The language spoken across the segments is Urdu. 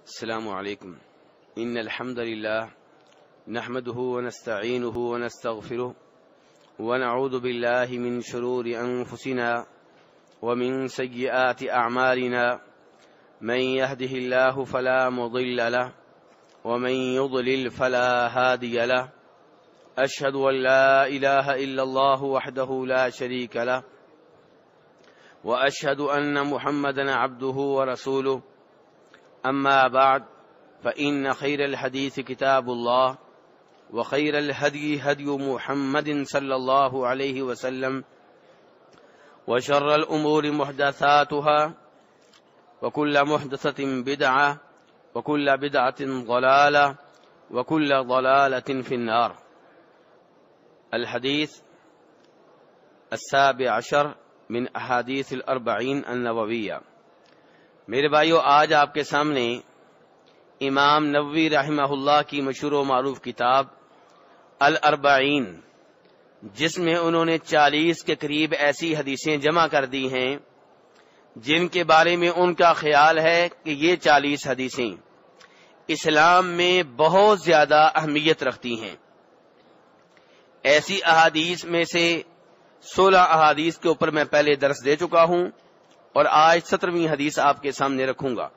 السلام علیکم. ان الحمد لله نحمده ونستعينه ونستغفره ونعوذ بالله من شرور انفسنا ومن سيئات اعمالنا من يهده الله فلا مضل له ومن يضلل فلا هادي له. اشهد ان لا اله الا الله وحده لا شريك له واشهد ان محمدا عبده ورسوله. أما بعد فإن خير الحديث كتاب الله وخير الهدي هدي محمد صلى الله عليه وسلم وشر الأمور محدثاتها وكل محدثة بدعة وكل بدعة ضلالة وكل ضلالة في النار. الحديث السابع عشر من أحاديث الأربعين النووية. میرے بھائیو، آج آپ کے سامنے امام نووی رحمہ اللہ کی مشہور و معروف کتاب الاربعین، جس میں انہوں نے 40 کے قریب ایسی حدیثیں جمع کر دی ہیں جن کے بارے میں ان کا خیال ہے کہ یہ 40 حدیثیں اسلام میں بہت زیادہ اہمیت رکھتی ہیں. ایسی احادیث میں سے 16 احادیث کے اوپر میں پہلے درس دے چکا ہوں اور آج 17ویں حدیث آپ کے سامنے رکھوں گا.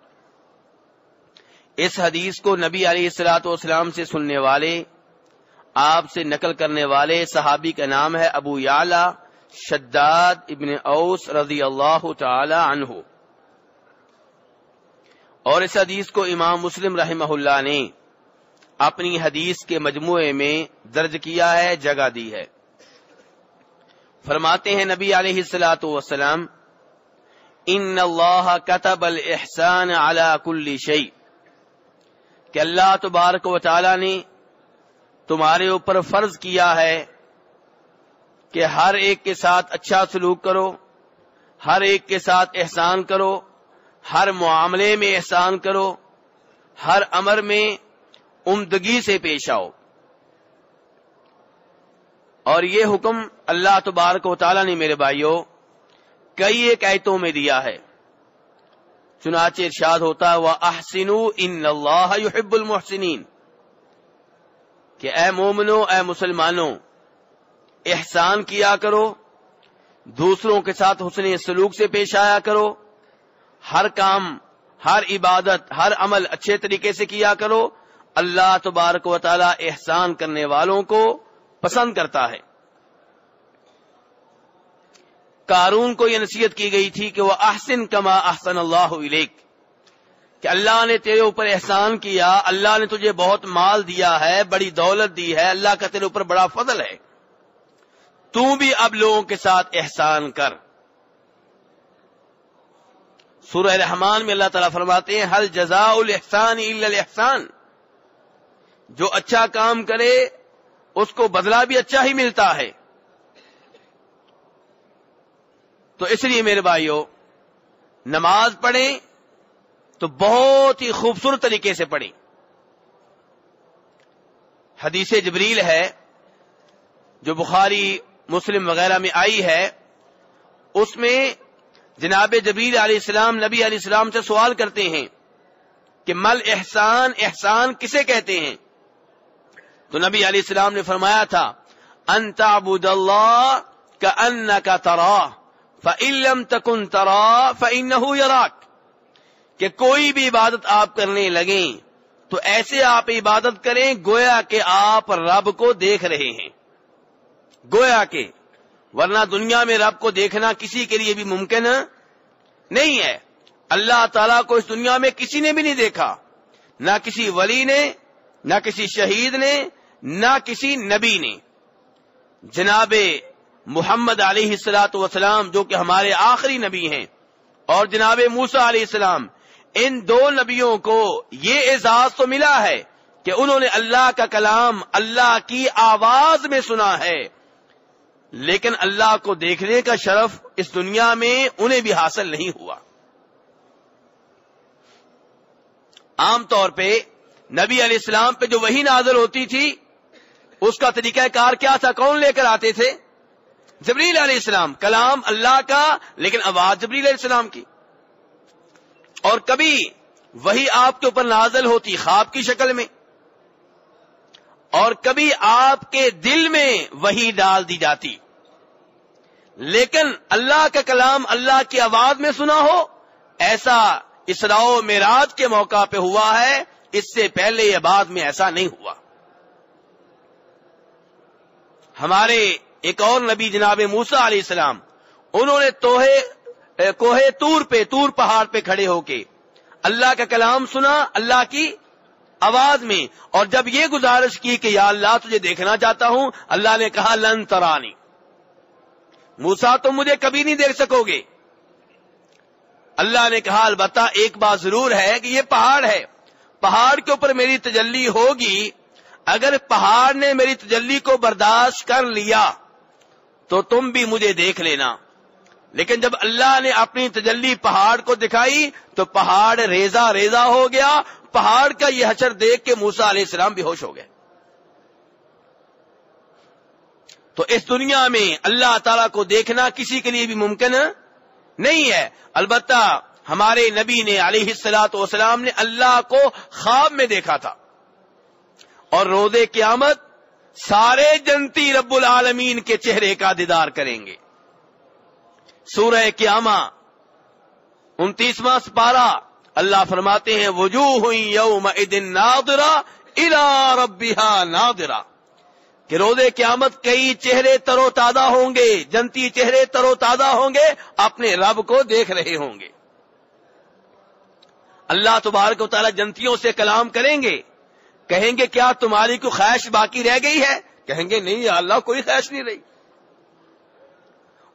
اس حدیث کو نبی علیہ الصلوۃ والسلام سے سننے والے، آپ سے نقل کرنے والے صحابی کا نام ہے ابو یعلا شداد ابن اوس رضی اللہ تعالی عنہ، اور اس حدیث کو امام مسلم رحمہ اللہ نے اپنی حدیث کے مجموعے میں درج کیا ہے، جگہ دی ہے. فرماتے ہیں نبی علیہ الصلوۃ والسلام، ان اللہ کتب الاحسان علی کل شیء، کہ اللہ تبارک و تعالی نے تمہارے اوپر فرض کیا ہے کہ ہر ایک کے ساتھ اچھا سلوک کرو، ہر ایک کے ساتھ احسان کرو، ہر معاملے میں احسان کرو، ہر امر میں عمدگی سے پیش آؤ. اور یہ حکم اللہ تبارک و تعالی نے میرے بھائیوں کئی ایک آیتوں میں دیا ہے. چنانچہ ارشاد ہوتا ہے وَأَحْسِنُوا إِنَّ اللَّهَ يُحِبُّ الْمُحْسِنِينَ، کہ اے مومنو، اے مسلمانوں، احسان کیا کرو، دوسروں کے ساتھ حسن سلوک سے پیش آیا کرو، ہر کام، ہر عبادت، ہر عمل اچھے طریقے سے کیا کرو. اللہ تبارک و تعالی احسان کرنے والوں کو پسند کرتا ہے. قارون کو یہ نصیحت کی گئی تھی کہ وہ احسن کما احسن اللہ الیک، کہ اللہ نے تیرے اوپر احسان کیا، اللہ نے تجھے بہت مال دیا ہے، بڑی دولت دی ہے، اللہ کا تیرے اوپر بڑا فضل ہے، تو بھی اب لوگوں کے ساتھ احسان کر. سورہ رحمان میں اللہ تعالیٰ فرماتے ہیں هل جزاء الاحسان الا الاحسان، جو اچھا کام کرے اس کو بدلہ بھی اچھا ہی ملتا ہے. تو اس لیے میرے بھائیو، نماز پڑھیں تو بہت ہی خوبصورت طریقے سے پڑھیں. حدیث جبریل ہے جو بخاری مسلم وغیرہ میں آئی ہے، اس میں جناب جبریل علیہ السلام نبی علیہ السلام سے سوال کرتے ہیں کہ مل احسان، احسان کسے کہتے ہیں؟ تو نبی علیہ السلام نے فرمایا تھا ان تعبد اللہ کأنک تراہ فَإِن لَّمْ تَكُن تَرَاهُ فَإِنَّهُ يَرَاكَ، کہ کوئی بھی عبادت آپ کرنے لگیں تو ایسے آپ عبادت کریں گویا کہ آپ رب کو دیکھ رہے ہیں، گویا کہ، ورنہ دنیا میں رب کو دیکھنا کسی کے لیے بھی ممکن نہیں ہے. اللہ تعالیٰ کو اس دنیا میں کسی نے بھی نہیں دیکھا، نہ کسی ولی نے، نہ کسی شہید نے، نہ کسی نبی نے. جناب محمد علیہ الصلوۃ والسلام جو کہ ہمارے آخری نبی ہیں، اور جناب موسیٰ علیہ السلام، ان دو نبیوں کو یہ اعزاز تو ملا ہے کہ انہوں نے اللہ کا کلام اللہ کی آواز میں سنا ہے، لیکن اللہ کو دیکھنے کا شرف اس دنیا میں انہیں بھی حاصل نہیں ہوا. عام طور پہ نبی علیہ السلام پہ جو وحی نازل ہوتی تھی اس کا طریقہ کار کیا تھا؟ کون لے کر آتے تھے؟ جبریل علیہ السلام. کلام اللہ کا لیکن آواز جبریل علیہ السلام کی. اور کبھی وہی آپ کے اوپر نازل ہوتی خواب کی شکل میں، اور کبھی آپ کے دل میں وہی ڈال دی جاتی. لیکن اللہ کا کلام اللہ کی آواز میں سنا ہو، ایسا اسراء و معراج کے موقع پہ ہوا ہے، اس سے پہلے یا بعد میں ایسا نہیں ہوا. ہمارے ایک اور نبی جناب موسیٰ علیہ السلام، انہوں نے کوہ طور پہاڑ پہ کھڑے ہو کے اللہ کا کلام سنا اللہ کی آواز میں، اور جب یہ گزارش کی کہ یا اللہ تجھے دیکھنا چاہتا ہوں، اللہ نے کہا لن ترانی، موسیٰ تم مجھے کبھی نہیں دیکھ سکو گے. اللہ نے کہا البتہ ایک بات ضرور ہے کہ یہ پہاڑ ہے، پہاڑ کے اوپر میری تجلی ہوگی، اگر پہاڑ نے میری تجلی کو برداشت کر لیا تو تم بھی مجھے دیکھ لینا. لیکن جب اللہ نے اپنی تجلی پہاڑ کو دکھائی تو پہاڑ ریزہ ریزہ ہو گیا. پہاڑ کا یہ حشر دیکھ کے موسیٰ علیہ السلام بے ہوش ہو گئے. تو اس دنیا میں اللہ تعالیٰ کو دیکھنا کسی کے لیے بھی ممکن نہیں ہے. البتہ ہمارے نبی نے علیہ الصلوۃ والسلام نے اللہ کو خواب میں دیکھا تھا، اور روز قیامت سارے جنتی رب العالمین کے چہرے کا دیدار کریں گے. سورہ قیامہ 29واں سپارہ اللہ فرماتے ہیں وجوہ یومئذ ناظرہ الی ربها ناظرہ، کہ روز قیامت کئی چہرے تر و تازہ ہوں گے، جنتی چہرے تر و تازہ ہوں گے، اپنے رب کو دیکھ رہے ہوں گے. اللہ تبارک و تعالی جنتیوں سے کلام کریں گے، کہیں گے کیا تمہاری کوئی خواہش باقی رہ گئی ہے؟ کہیں گے نہیں یا اللہ کوئی خواہش نہیں رہی.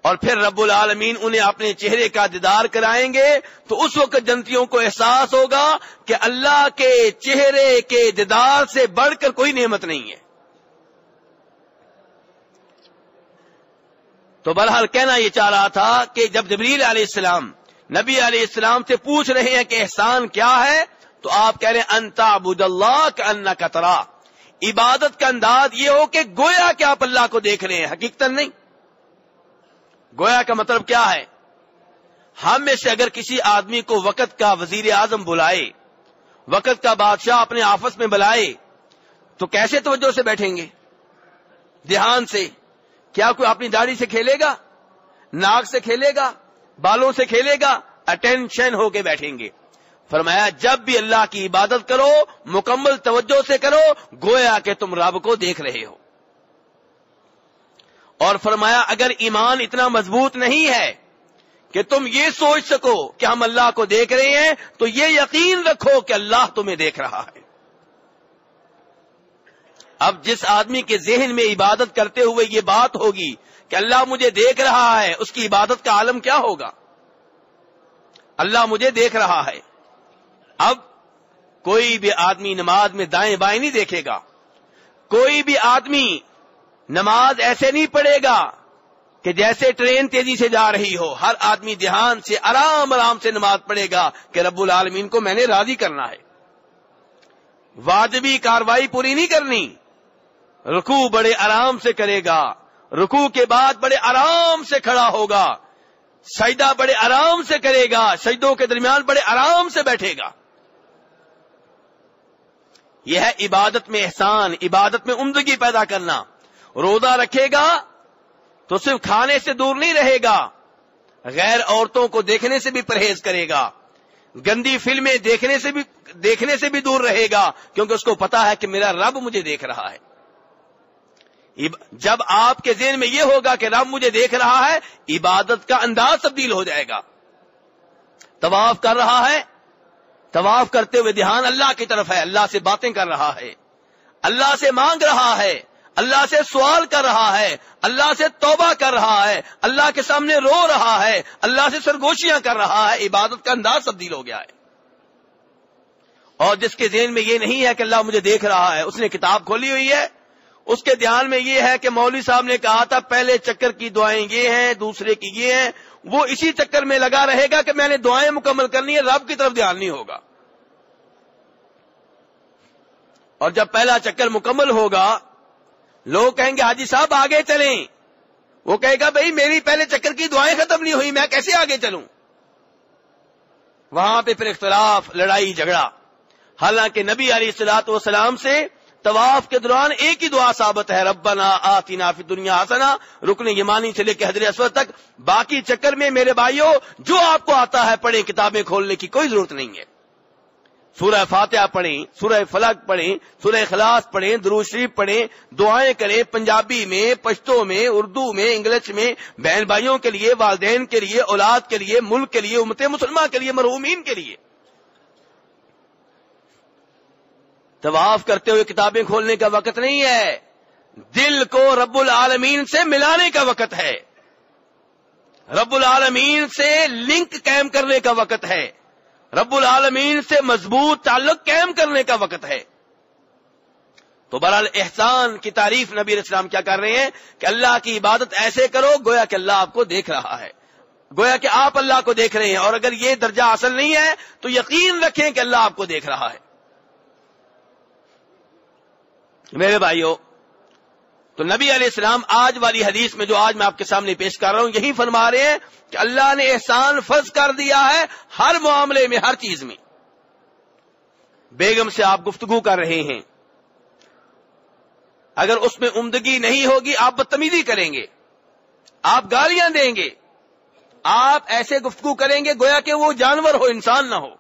اور پھر رب العالمین انہیں اپنے چہرے کا دیدار کرائیں گے، تو اس وقت جنتیوں کو احساس ہوگا کہ اللہ کے چہرے کے دیدار سے بڑھ کر کوئی نعمت نہیں ہے. تو بہرحال کہنا یہ چاہ رہا تھا کہ جب جبریل علیہ السلام نبی علیہ السلام سے پوچھ رہے ہیں کہ احسان کیا ہے، تو آپ کہہ رہے ہیں ان تعبد اللہ کأنک تراہ، عبادت کا انداز یہ ہو کہ گویا کہ آپ اللہ کو دیکھ رہے ہیں، حقیقت نہیں. گویا کا مطلب کیا ہے؟ ہم میں سے اگر کسی آدمی کو وقت کا وزیر اعظم بلائے، وقت کا بادشاہ اپنے آفس میں بلائے، تو کیسے توجہ سے بیٹھیں گے؟ دھیان سے. کیا کوئی اپنی داڑھی سے کھیلے گا، ناک سے کھیلے گا، بالوں سے کھیلے گا؟ اٹینشن ہو کے بیٹھیں گے. فرمایا جب بھی اللہ کی عبادت کرو مکمل توجہ سے کرو، گویا کہ تم رب کو دیکھ رہے ہو. اور فرمایا اگر ایمان اتنا مضبوط نہیں ہے کہ تم یہ سوچ سکو کہ ہم اللہ کو دیکھ رہے ہیں، تو یہ یقین رکھو کہ اللہ تمہیں دیکھ رہا ہے. اب جس آدمی کے ذہن میں عبادت کرتے ہوئے یہ بات ہوگی کہ اللہ مجھے دیکھ رہا ہے، اس کی عبادت کا عالم کیا ہوگا؟ اللہ مجھے دیکھ رہا ہے. اب کوئی بھی آدمی نماز میں دائیں بائیں نہیں دیکھے گا، کوئی بھی آدمی نماز ایسے نہیں پڑھے گا کہ جیسے ٹرین تیزی سے جا رہی ہو. ہر آدمی دھیان سے آرام آرام سے نماز پڑھے گا کہ رب العالمین کو میں نے راضی کرنا ہے. واجبی کاروائی پوری نہیں کرنی، رکوع بڑے آرام سے کرے گا، رکوع کے بعد بڑے آرام سے کھڑا ہوگا، سجدہ بڑے آرام سے کرے گا، سجدوں کے درمیان بڑے آرام سے بیٹھے گا. یہ ہے عبادت میں احسان، عبادت میں عمدگی پیدا کرنا. روزہ رکھے گا تو صرف کھانے سے دور نہیں رہے گا، غیر عورتوں کو دیکھنے سے بھی پرہیز کرے گا، گندی فلمیں دیکھنے سے بھی دور رہے گا، کیونکہ اس کو پتا ہے کہ میرا رب مجھے دیکھ رہا ہے. جب آپ کے ذہن میں یہ ہوگا کہ رب مجھے دیکھ رہا ہے، عبادت کا انداز تبدیل ہو جائے گا. طواف کر رہا ہے، طواف کرتے ہوئے دھیان اللہ کی طرف ہے، اللہ سے باتیں کر رہا ہے، اللہ سے مانگ رہا ہے، اللہ سے سوال کر رہا ہے، اللہ سے توبہ کر رہا ہے، اللہ کے سامنے رو رہا ہے، اللہ سے سرگوشیاں کر رہا ہے. عبادت کا انداز تبدیل ہو گیا ہے. اور جس کے ذہن میں یہ نہیں ہے کہ اللہ مجھے دیکھ رہا ہے، اس نے کتاب کھولی ہوئی ہے، اس کے دھیان میں یہ ہے کہ مولوی صاحب نے کہا تھا پہلے چکر کی دعائیں یہ ہیں، دوسرے کی یہ ہیں، وہ اسی چکر میں لگا رہے گا کہ میں نے دعائیں مکمل کرنی ہے، رب کی طرف دھیان نہیں ہوگا. اور جب پہلا چکر مکمل ہوگا، لوگ کہیں گے حاجی صاحب آگے چلیں. وہ کہے گا بھئی میری پہلے چکر کی دعائیں ختم نہیں ہوئی، میں کیسے آگے چلوں؟ وہاں پہ پھر اختلاف، لڑائی جھگڑا. حالانکہ نبی علیہ الصلوۃ والسلام سے طواف کے دوران ایک ہی دعا ثابت ہے، ربنا آتنا فی الدنیا حسنہ، رکن یمانی سے لے کے حجر اسود تک. باقی چکر میں میرے بھائیوں جو آپ کو آتا ہے پڑھیں، کتابیں کھولنے کی کوئی ضرورت نہیں ہے. سورہ فاتحہ پڑھیں، سورہ فلق پڑھیں، سورہ اخلاص پڑھیں، درود شریف پڑھیں، دعائیں کریں، پنجابی میں، پشتو میں، اردو میں، انگلش میں، بہن بھائیوں کے لیے، والدین کے لیے، اولاد کے لیے، ملک کے لیے، امت مسلمہ کے لیے، مرحومین کے لیے. طواف کرتے ہوئے کتابیں کھولنے کا وقت نہیں ہے، دل کو رب العالمین سے ملانے کا وقت ہے، رب العالمین سے لنک قائم کرنے کا وقت ہے، رب العالمین سے مضبوط تعلق قائم کرنے کا وقت ہے. تو بہرحال احسان کی تعریف نبی علیہ السلام کیا کر رہے ہیں کہ اللہ کی عبادت ایسے کرو گویا کہ اللہ آپ کو دیکھ رہا ہے، گویا کہ آپ اللہ کو دیکھ رہے ہیں. اور اگر یہ درجہ حاصل نہیں ہے تو یقین رکھیں کہ اللہ آپ کو دیکھ رہا ہے. میرے بھائیوں، تو نبی علیہ السلام آج والی حدیث میں جو آج میں آپ کے سامنے پیش کر رہا ہوں یہی فرما رہے ہیں کہ اللہ نے احسان فرض کر دیا ہے ہر معاملے میں، ہر چیز میں. بیگم سے آپ گفتگو کر رہے ہیں، اگر اس میں عمدگی نہیں ہوگی آپ بدتمیزی کریں گے، آپ گالیاں دیں گے، آپ ایسے گفتگو کریں گے گویا کہ وہ جانور ہو، انسان نہ ہو.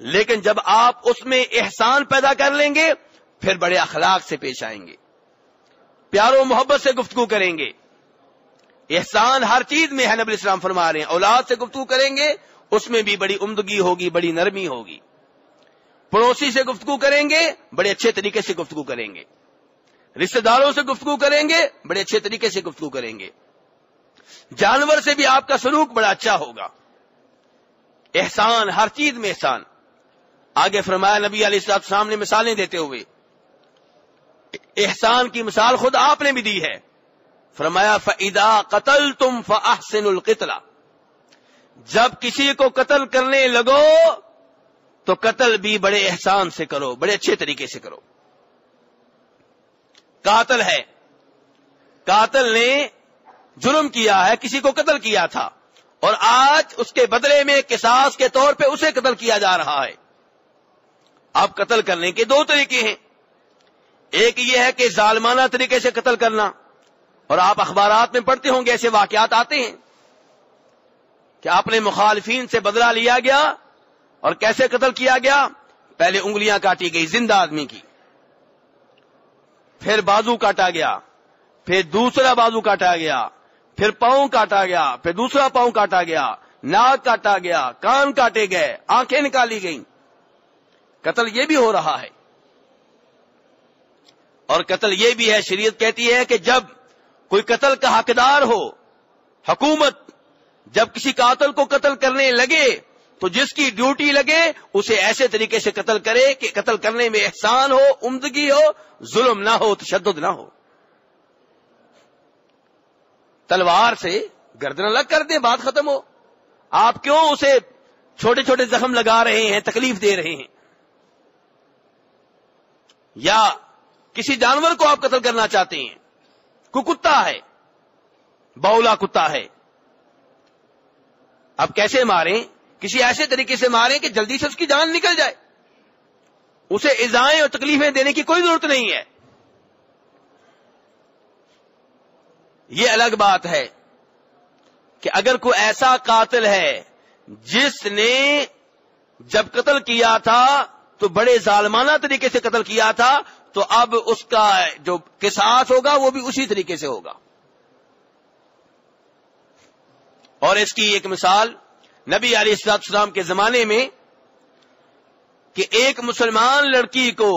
لیکن جب آپ اس میں احسان پیدا کر لیں گے پھر بڑے اخلاق سے پیش آئیں گے، پیار و محبت سے گفتگو کریں گے. احسان ہر چیز میں ہے، نبی اسلام فرما رہے ہیں. اولاد سے گفتگو کریں گے اس میں بھی بڑی عمدگی ہوگی، بڑی نرمی ہوگی. پڑوسی سے گفتگو کریں گے بڑے اچھے طریقے سے گفتگو کریں گے. رشتہ داروں سے گفتگو کریں گے بڑے اچھے طریقے سے گفتگو کریں گے. جانور سے بھی آپ کا سلوک بڑا اچھا ہوگا. احسان، ہر چیز میں احسان. آگے فرمایا نبی علیہ السلام نے مثالیں دیتے ہوئے، احسان کی مثال خود آپ نے بھی دی ہے. فرمایا فَإِذَا قَتَلْتُمْ فَأَحْسِنُوا الْقِتْلَ، جب کسی کو قتل کرنے لگو تو قتل بھی بڑے احسان سے کرو، بڑے اچھے طریقے سے کرو. قاتل ہے، قاتل نے جرم کیا ہے، کسی کو قتل کیا تھا اور آج اس کے بدلے میں قصاص کے طور پہ اسے قتل کیا جا رہا ہے. اب قتل کرنے کے دو طریقے ہیں. ایک یہ ہے کہ ظالمانہ طریقے سے قتل کرنا، اور آپ اخبارات میں پڑھتے ہوں گے ایسے واقعات آتے ہیں کہ اپنے مخالفین سے بدلہ لیا گیا. اور کیسے قتل کیا گیا؟ پہلے انگلیاں کاٹی گئی زندہ آدمی کی، پھر بازو کاٹا گیا، پھر دوسرا بازو کاٹا گیا، پھر پاؤں کاٹا گیا، پھر دوسرا پاؤں کاٹا گیا، ناک کاٹا گیا، کان کاٹے گئے، آنکھیں نکالی گئیں. قتل یہ بھی ہو رہا ہے. اور قتل یہ بھی ہے، شریعت کہتی ہے کہ جب کوئی قتل کا حقدار ہو، حکومت جب کسی قاتل کو قتل کرنے لگے تو جس کی ڈیوٹی لگے اسے ایسے طریقے سے قتل کرے کہ قتل کرنے میں احسان ہو، عمدگی ہو، ظلم نہ ہو، تشدد نہ ہو. تلوار سے گردن الگ کر دیں، بات ختم ہو. آپ کیوں اسے چھوٹے چھوٹے زخم لگا رہے ہیں، تکلیف دے رہے ہیں؟ یا کسی جانور کو آپ قتل کرنا چاہتے ہیں، کوئی کتا ہے، بولا کتا ہے، اب کیسے ماریں؟ کسی ایسے طریقے سے ماریں کہ جلدی سے اس کی جان نکل جائے. اسے ایذائیں اور تکلیفیں دینے کی کوئی ضرورت نہیں ہے. یہ الگ بات ہے کہ اگر کوئی ایسا قاتل ہے جس نے جب قتل کیا تھا تو بڑے ظالمانہ طریقے سے قتل کیا تھا، تو اب اس کا جو قصاص ہوگا وہ بھی اسی طریقے سے ہوگا. اور اس کی ایک مثال نبی علیہ السلام کے زمانے میں کہ ایک مسلمان لڑکی کو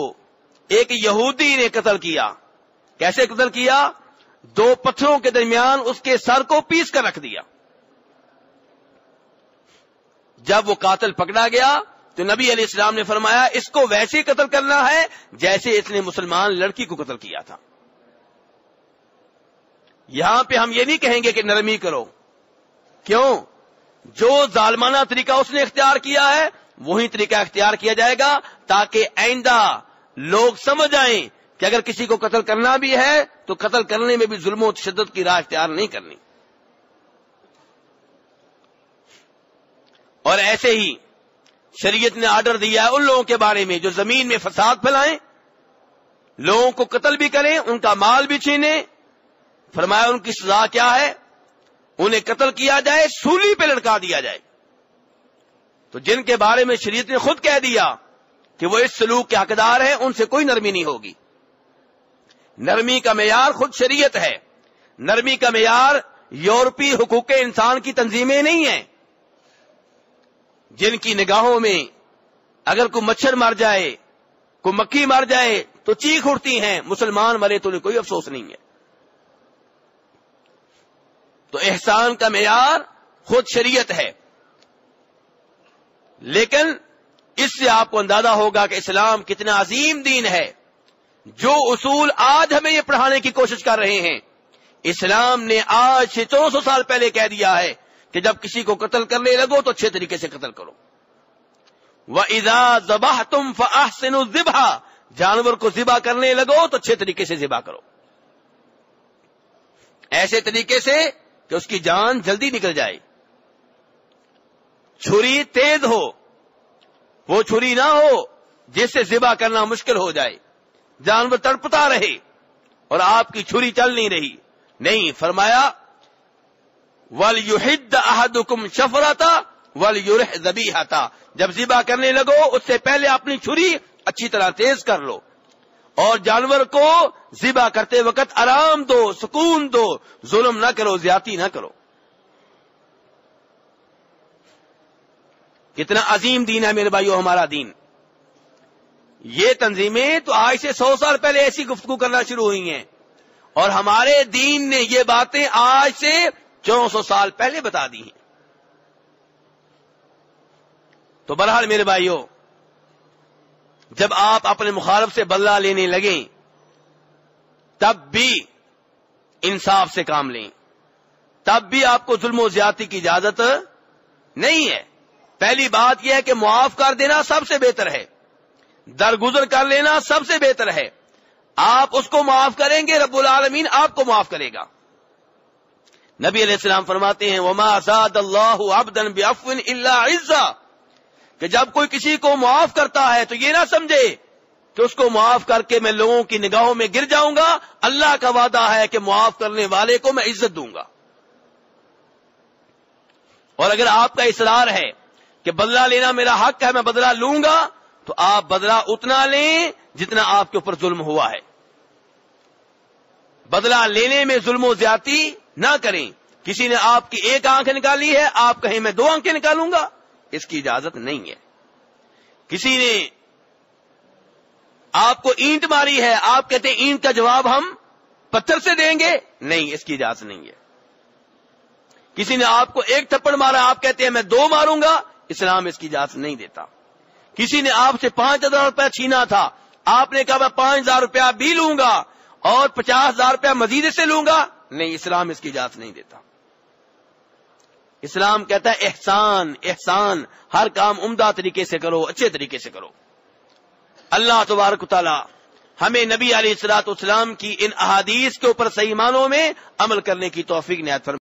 ایک یہودی نے قتل کیا. کیسے قتل کیا؟ دو پتھروں کے درمیان اس کے سر کو پیس کر رکھ دیا. جب وہ قاتل پکڑا گیا تو نبی علیہ السلام نے فرمایا اس کو ویسے قتل کرنا ہے جیسے اس نے مسلمان لڑکی کو قتل کیا تھا. یہاں پہ ہم یہ نہیں کہیں گے کہ نرمی کرو. کیوں؟ جو ظالمانہ طریقہ اس نے اختیار کیا ہے وہی طریقہ اختیار کیا جائے گا تاکہ آئندہ لوگ سمجھ آئیں کہ اگر کسی کو قتل کرنا بھی ہے تو قتل کرنے میں بھی ظلم و تشدد کی راہ اختیار نہیں کرنی. اور ایسے ہی شریعت نے آرڈر دیا ہے ان لوگوں کے بارے میں جو زمین میں فساد پھیلائیں، لوگوں کو قتل بھی کریں، ان کا مال بھی چھینیں. فرمایا ان کی سزا کیا ہے؟ انہیں قتل کیا جائے، سولی پہ لٹکا دیا جائے. تو جن کے بارے میں شریعت نے خود کہہ دیا کہ وہ اس سلوک کے حقدار ہیں، ان سے کوئی نرمی نہیں ہوگی. نرمی کا معیار خود شریعت ہے. نرمی کا معیار یورپی حقوق انسان کی تنظیمیں نہیں ہیں، جن کی نگاہوں میں اگر کوئی مچھر مر جائے، کوئی مکھی مر جائے تو چیخ اٹھتی ہیں، مسلمان مرے تو انہیں کوئی افسوس نہیں ہے. تو احسان کا معیار خود شریعت ہے. لیکن اس سے آپ کو اندازہ ہوگا کہ اسلام کتنا عظیم دین ہے. جو اصول آج ہمیں یہ پڑھانے کی کوشش کر رہے ہیں، اسلام نے آج سے 400 سال پہلے کہہ دیا ہے کہ جب کسی کو قتل کرنے لگو تو اچھے طریقے سے قتل کرو. وَإِذَا ذَبَحْتُمْ فَأَحْسِنُوا الذِّبْحَ، جانور کو ذبح کرنے لگو تو اچھے طریقے سے ذبح کرو، ایسے طریقے سے کہ اس کی جان جلدی نکل جائے. چھری تیز ہو، وہ چھری نہ ہو جس سے ذبح کرنا مشکل ہو جائے، جانور تڑپتا رہے اور آپ کی چھری چل نہیں رہی. نہیں، فرمایا وَلْيُحِدَّ أَحَدُكُمْ شَفْرَةً وَلْيُرِحْ ذَبِيحَةً، جب ذبح کرنے لگو اس سے پہلے اپنی چھری اچھی طرح تیز کر لو اور جانور کو ذبح کرتے وقت آرام دو، سکون دو، ظلم نہ کرو، زیادتی نہ کرو. کتنا عظیم دین ہے میرے بھائیو ہمارا دین. یہ تنظیمیں تو آج سے 100 سال پہلے ایسی گفتگو کرنا شروع ہوئی ہیں، اور ہمارے دین نے یہ باتیں آج سے 400 سال پہلے بتا دی ہیں. تو بہرحال میرے بھائیو، جب آپ اپنے مخالف سے بدلہ لینے لگیں تب بھی انصاف سے کام لیں، تب بھی آپ کو ظلم و زیادتی کی اجازت نہیں ہے. پہلی بات یہ ہے کہ معاف کر دینا سب سے بہتر ہے، درگزر کر لینا سب سے بہتر ہے. آپ اس کو معاف کریں گے، رب العالمین آپ کو معاف کرے گا. نبی علیہ السلام فرماتے ہیں وَمَا زَادَ اللَّهُ عَبْدًا بِعَفْوٍ إِلَّا عِزًّا، کہ جب کوئی کسی کو معاف کرتا ہے تو یہ نہ سمجھے کہ اس کو معاف کر کے میں لوگوں کی نگاہوں میں گر جاؤں گا. اللہ کا وعدہ ہے کہ معاف کرنے والے کو میں عزت دوں گا. اور اگر آپ کا اصرار ہے کہ بدلہ لینا میرا حق ہے، میں بدلہ لوں گا، تو آپ بدلہ اتنا لیں جتنا آپ کے اوپر ظلم ہوا ہے. بدلہ لینے میں ظلم و زیادتی نہ کریں. کسی نے آپ کی ایک آنکھ نکالی ہے، آپ کہیں میں 2 آنکھیں نکالوں گا، اس کی اجازت نہیں ہے. کسی نے آپ کو اینٹ ماری ہے، آپ کہتے ہیں اینٹ کا جواب ہم پتھر سے دیں گے، نہیں، اس کی اجازت نہیں ہے. کسی نے آپ کو 1 تھپڑ مارا، آپ کہتے ہیں میں 2 ماروں گا، اسلام اس کی اجازت نہیں دیتا. کسی نے آپ سے 5,000 روپیہ چھینا تھا، آپ نے کہا میں 5,000 روپیہ بھی لوں گا اور 50,000 روپیہ مزید سے لوں گا، نہیں، اسلام اس کی اجازت نہیں دیتا. اسلام کہتا ہے احسان، احسان، ہر کام عمدہ طریقے سے کرو، اچھے طریقے سے کرو. اللہ تبارک و تعالی ہمیں نبی علیہ الصلوۃ والسلام کی ان احادیث کے اوپر صحیح معنوں میں عمل کرنے کی توفیق عنایت فرمائے.